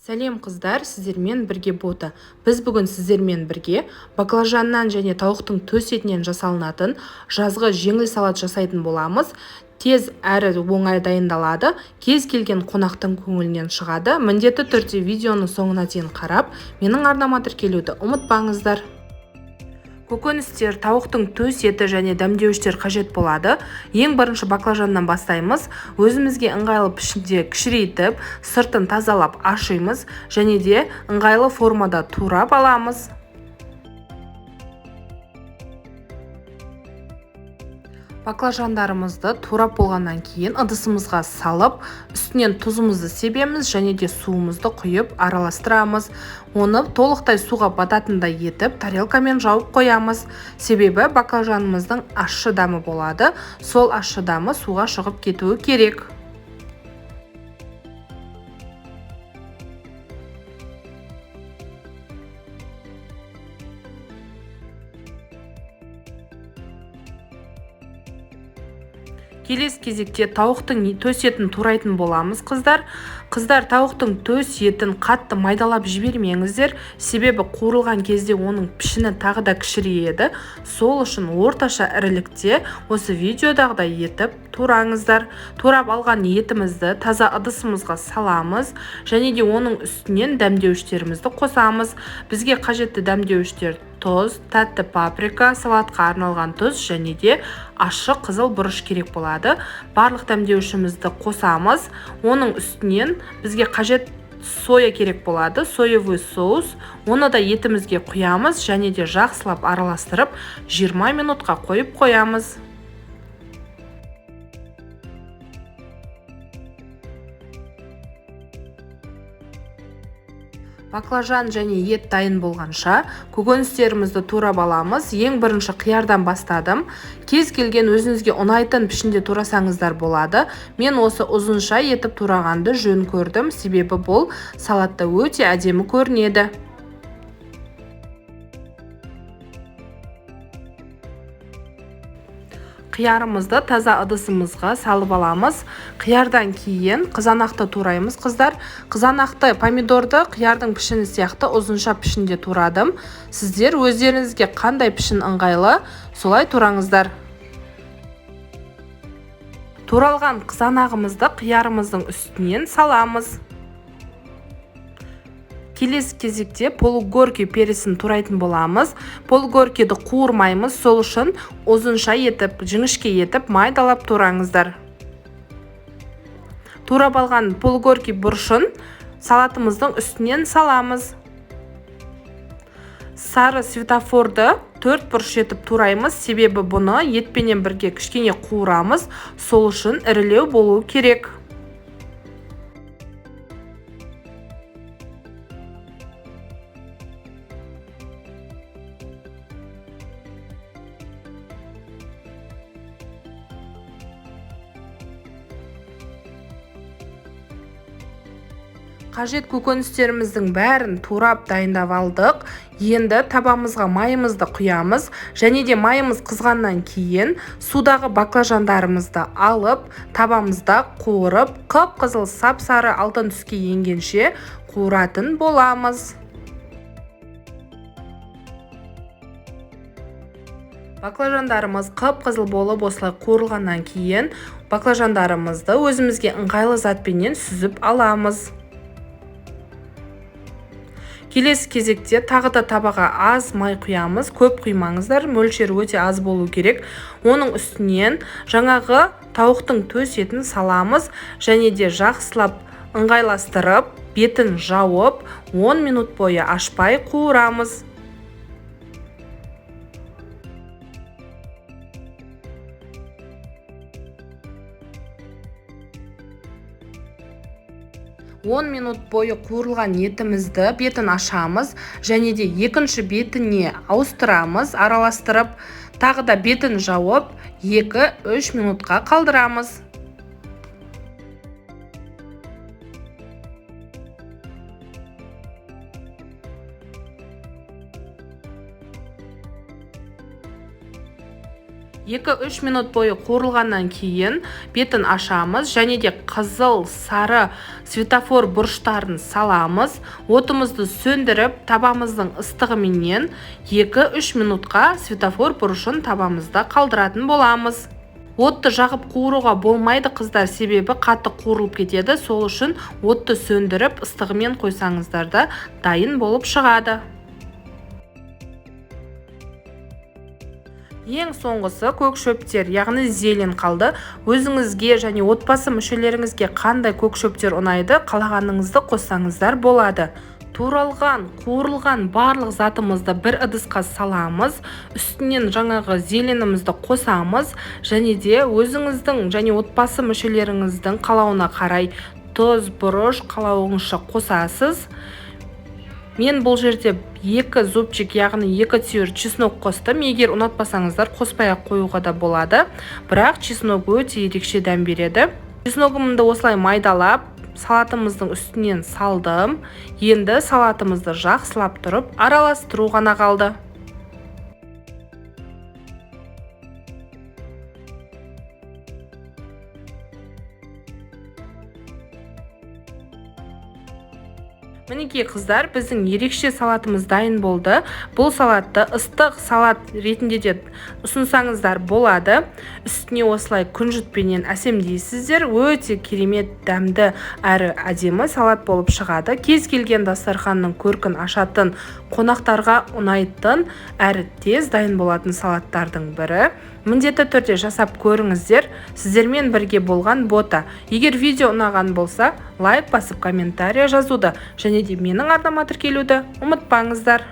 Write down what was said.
Сәлем қыздар, сіздермен бірге бота. Біз бүгін сіздермен бірге баклажаннан және тауықтың төс етінен жасалынатын жазғы жеңіл салат жасайтын боламыз. Тез әрі оңай дайындалады, кез келген қонақтың көңілінен шығады. Міндетті түрде видеоны соңына дейін қарап, менің арнама тіркелуді ұмытпаңыздар. Көкөністер, тауықтың төс еті және дәмдеуіштер қажет болады. Ең бірінші баклажаннан бастаймыз. Өзімізге ыңғайлы пішінде кішірейтіп, сыртын тазалап ашимыз және де ыңғайлы формада турап аламыз. Баклажандарымызды турап болғаннан кейін ыдысымызға салып, үстінен тұзымызды себеміз және де суымызды құйып араластырамыз. Оны толықтай суға бататындай етіп, тарелкамен жауып қоямыз. Себебі баклажанымыздың ащы дәмі болады. Сол ащы дәмі суға шығып кетуі керек. Келесі кезекте тауықтың төс етін турайтын боламыз, қыздар. Тауықтың төс етін қатты майдалап жібермеңіздер, себебі қуырылған кезде оның пішіні тағы да кішірейеді. Сол үшін орташа ірілікте осы видеодағыдай етіп тураңыздар. Турап алған етімізді таза ыдысымызға саламыз және де оның үстінен дәмдеуіштерімізді қосамыз. Бізге қажетті дәмдеуіштер тұз, тәтті паприка, салатқа арналған тұз және де ащы қызыл бұрыш керек болады. Барлық дәмдеуішімізді қосамыз. Оның үстінен бізге қажет соя керек болады, соевый соус. Оны да етімізге құямыз және де жақсылап араластырып 20 минутқа қойып қоямыз. Баклажан және ет дайын болғанша көкөністерімізді турап аламыз. Ең бірінші қиярдан бастадым. Кез келген өзіңізге ұнайтын пішінде турасаңыздар болады. Мен осы ұзынша етіп турағанды жөн көрдім, себебі бұл салатта өте әдемі көрінеді. Қиярымызды таза ыдысымызға салып аламыз. Қиярдан кейін қызанақты тураймыз, қыздар. Қызанақты помидорды қиярдың пішіні сияқты ұзынша пішінде турадым. Сіздер өздеріңізге қандай пішін ыңғайлы, солай тураңыздар. Туралған қызанағымызды қиярымыздың үстінен саламыз. Келесі кезекте полугорки пересін турайтын боламыз. Полугоркиді қуырмаймыз, сол үшін ұзынша етіп, жіңішке етіп, майдалап тураңыздар. Турап алған полугорки бұрышын салатымыздың үстінен саламыз. Сары светофорды 4 бұрыш етіп тураймыз, себебі бұны етпенен бірге кішкене қуырамыз, сол үшін ірілеу болуы керек. Қажет көкөністеріміздің бәрін турап дайындап алдық. Енді табамызға майымызды құямыз және де майымыз қызғаннан кейін судағы баклажандарымызды алып, табамызда қуырып, қып-қызыл сап-сары алтын түске енгенше қуыратын боламыз. Баклажандарымыз қып-қызыл болып осылай қуырылғаннан кейін баклажандарымызды өзімізге ыңғайлы затпенен сүзіп аламыз. Келесі кезекте тағы да табаға аз май құямыз, көп құймаңыздар, мөлшері өте аз болу керек. Оның үстінен жаңағы тауықтың төс етін саламыз және де жақсылап ыңғайластырып, бетін жауып, 10 минут бойы ашпай қуырамыз. Он минут бойы қуырылған етімізді бетін ашамыз және де екінші бетіне ауыстырамыз, араластырып, тағы да бетін жауып 2-3 минутқа қалдырамыз. 2-3 минут бойы қуырылғаннан кейін бетін ашамыз және де қызыл, сары светофор бұрыштарын саламыз. Отымызды сөндіріп, табамыздың ыстығыменен 2-3 минутқа светофор бұрышын табамызда қалдыратын боламыз. Отты жағып қуыруға болмайды қыздар, себебі қатты қуырылып кетеді. Сол үшін отты сөндіріп, ыстығымен қойсаңыздар да дайын болып шығады. Ең соңғысы көк шөптер, яғни зелень қалды. Өзіңізге және отбасы мүшелеріңізге қандай көк шөптер ұнайды, қалағаныңызды қоссаңыздар болады. Туралған, қуырылған барлық затымызды бір ыдысқа саламыз, үстінен жаңағы зеленімізді қосамыз және де өзіңіздің және отбасы мүшелеріңіздің қалауына қарай тұз, бұрыш қалауыңызша қосасыз. Мен бұл жерде 2 зубчик, яғни 2 түйір чеснок қостым. Егер ұнатпасаңыздар қоспай-ақ қоюға да болады. Бірақ чеснок өте ерекше дәм береді. Чесногымды осылай майдалап, салатымыздың үстінен салдым. Енді салатымызды жақсылап тұрып, араластыру ғана қалды. Мінекей қыздар, біздің ерекше салатымыз дайын болды. Бұл салатты ыстық салат ретінде де ұсынсаңыздар болады. Үстіне осылай күнжітпенен әсемдейсіздер. Өте керемет, дәмді әрі әдемі салат болып шығады. Кез келген дастарханның көркін ашатын, қонақтарға ұнайтын әрі тез дайын болатын салаттардың бірі. Міндетті түрде жасап көріңіздер. Сіздермен бірге болған Бота. Егер видео ұнаған болса, лайк басып комментария жазуды және де менің арнама тіркелуді ұмытпаңыздар.